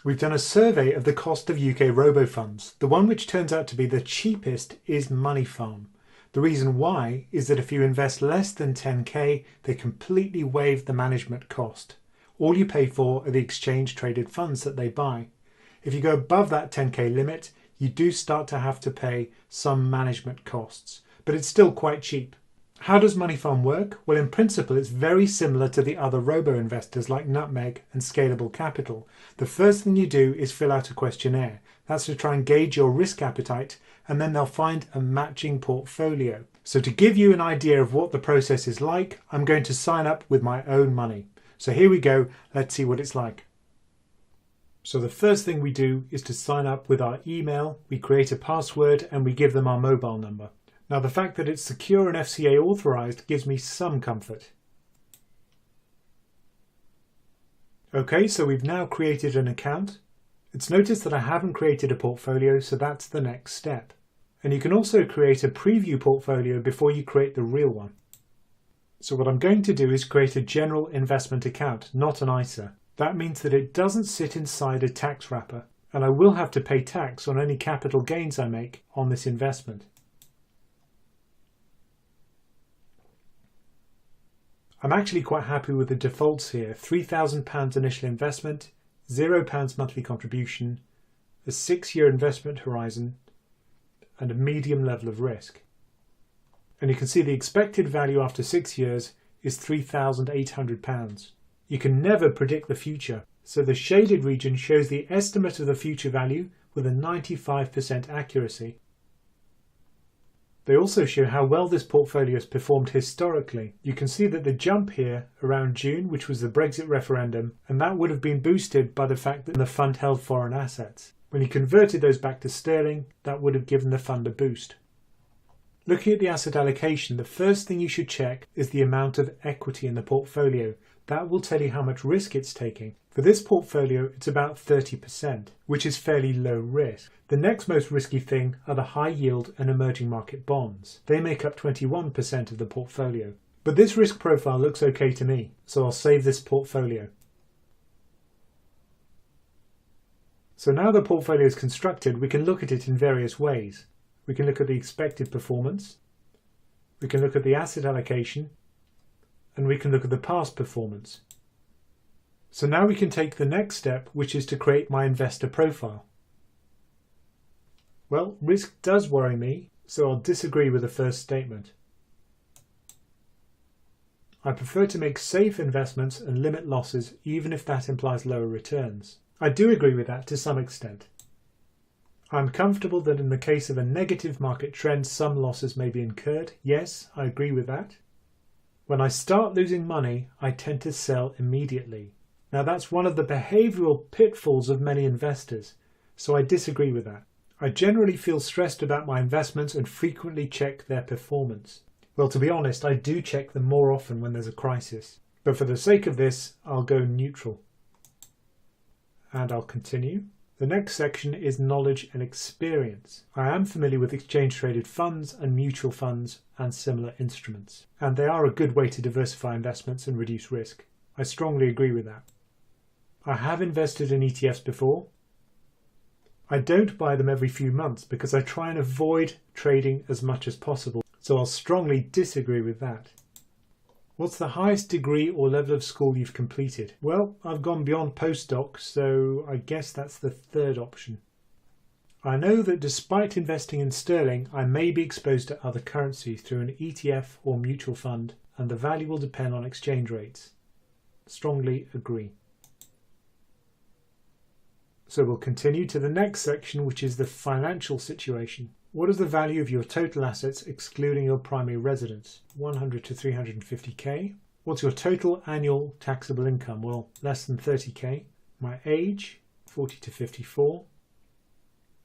We've done a survey of the cost of UK robo-funds. The one which turns out to be the cheapest is MoneyFarm. The reason why is that if you invest less than 10k, they completely waive the management cost. All you pay for are the exchange traded funds that they buy. If you go above that 10k limit, you do start to have to pay some management costs, but it's still quite cheap. How does MoneyFarm work? Well, in principle, it's very similar to the other robo-investors like Nutmeg and Scalable Capital. The first thing you do is fill out a questionnaire. That's to try and gauge your risk appetite, and then they'll find a matching portfolio. So to give you an idea of what the process is like, I'm going to sign up with my own money. So here we go. Let's see what it's like. So the first thing we do is to sign up with our email. We create a password and we give them our mobile number. Now the fact that it's secure and FCA authorized gives me some comfort. Okay, so we've now created an account. It's noticed that I haven't created a portfolio, so that's the next step. And you can also create a preview portfolio before you create the real one. So what I'm going to do is create a general investment account, not an ISA. That means that it doesn't sit inside a tax wrapper, and I will have to pay tax on any capital gains I make on this investment. I'm actually quite happy with the defaults here. £3,000 initial investment, £0 monthly contribution, a 6-year investment horizon, and a medium level of risk. And you can see the expected value after 6 years is £3,800. You can never predict the future, so the shaded region shows the estimate of the future value with a 95% accuracy. They also show how well this portfolio has performed historically. You can see that the jump here around June, which was the Brexit referendum, and that would have been boosted by the fact that the fund held foreign assets. When you converted those back to sterling, that would have given the fund a boost. Looking at the asset allocation, the first thing you should check is the amount of equity in the portfolio. That will tell you how much risk it's taking. For this portfolio, it's about 30%, which is fairly low risk. The next most risky thing are the high yield and emerging market bonds. They make up 21% of the portfolio. But this risk profile looks okay to me, so I'll save this portfolio. So now the portfolio is constructed, we can look at it in various ways. We can look at the expected performance, we can look at the asset allocation, and we can look at the past performance. So now we can take the next step, which is to create my investor profile. Well, risk does worry me, so I'll disagree with the first statement. I prefer to make safe investments and limit losses, even if that implies lower returns. I do agree with that to some extent. I'm comfortable that in the case of a negative market trend, some losses may be incurred. Yes, I agree with that. When I start losing money, I tend to sell immediately. Now that's one of the behavioural pitfalls of many investors, so I disagree with that. I generally feel stressed about my investments and frequently check their performance. Well, to be honest, I do check them more often when there's a crisis. But for the sake of this, I'll go neutral. And I'll continue. The next section is knowledge and experience. I am familiar with exchange traded funds and mutual funds and similar instruments, and they are a good way to diversify investments and reduce risk. I strongly agree with that. I have invested in ETFs before. I don't buy them every few months because I try and avoid trading as much as possible, so I'll strongly disagree with that. What's the highest degree or level of school you've completed? Well, I've gone beyond postdoc, so I guess that's the third option. I know that despite investing in sterling, I may be exposed to other currencies through an ETF or mutual fund, and the value will depend on exchange rates. Strongly agree. So we'll continue to the next section, which is the financial situation. What is the value of your total assets excluding your primary residence? 100 to 350k. What's your total annual taxable income? Well, less than 30k. My age, 40 to 54.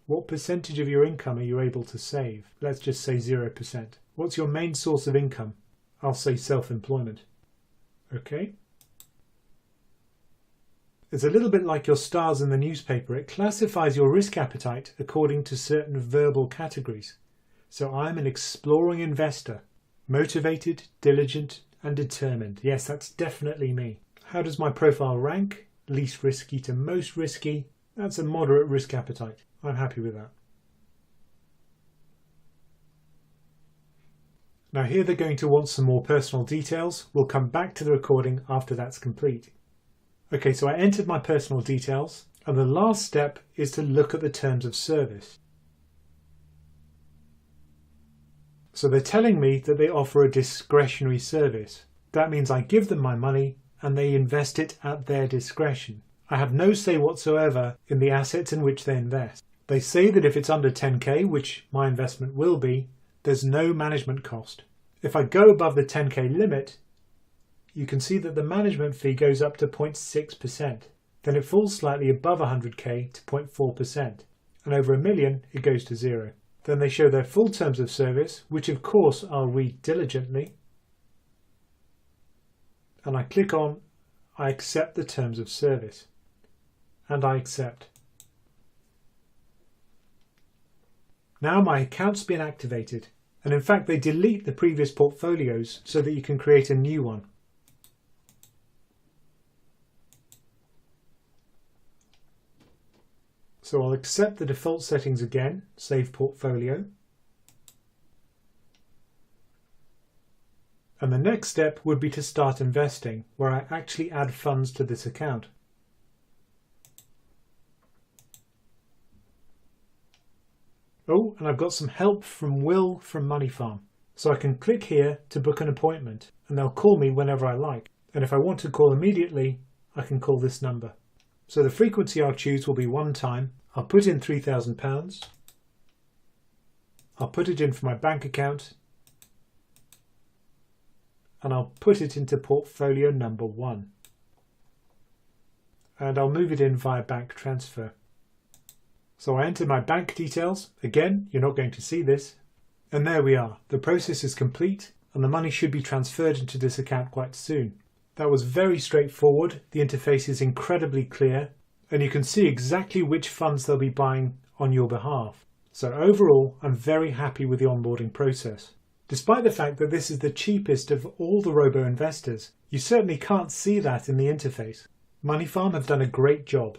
What percentage of your income are you able to save? Let's just say 0%. What's your main source of income? I'll say self-employment. Okay. It's a little bit like your stars in the newspaper. It classifies your risk appetite according to certain verbal categories. So I'm an exploring investor, motivated, diligent, and determined. Yes, that's definitely me. How does my profile rank? Least risky to most risky, That's a moderate risk appetite. I'm happy with that. Now here they're going to want some more personal details. We'll come back to the recording after that's complete. Okay, so I entered my personal details, and the last step is to look at the terms of service. So they're telling me that they offer a discretionary service. That means I give them my money and they invest it at their discretion. I have no say whatsoever in the assets in which they invest. They say that if it's under 10k, which my investment will be, there's no management cost. If I go above the 10k limit, you can see that the management fee goes up to 0.6%. Then it falls slightly above 100k to 0.4%. And over $1 million, it goes to 0. Then they show their full terms of service, which of course I'll read diligently. And I click on I accept the terms of service. And I accept. Now my account's been activated. And in fact, they delete the previous portfolios so that you can create a new one. So I'll accept the default settings again, save portfolio. And the next step would be to start investing, where I actually add funds to this account. Oh, and I've got some help from Will from MoneyFarm. So I can click here to book an appointment, and they'll call me whenever I like. And if I want to call immediately, I can call this number. So the frequency I'll choose will be one time. I'll put in £3,000. I'll put it in for my bank account. And I'll put it into portfolio number 1. And I'll move it in via bank transfer. So I enter my bank details. Again, you're not going to see this. And there we are. The process is complete and the money should be transferred into this account quite soon. That was very straightforward. The interface is incredibly clear and you can see exactly which funds they'll be buying on your behalf. So overall, I'm very happy with the onboarding process. Despite the fact that this is the cheapest of all the robo-investors, you certainly can't see that in the interface. MoneyFarm have done a great job.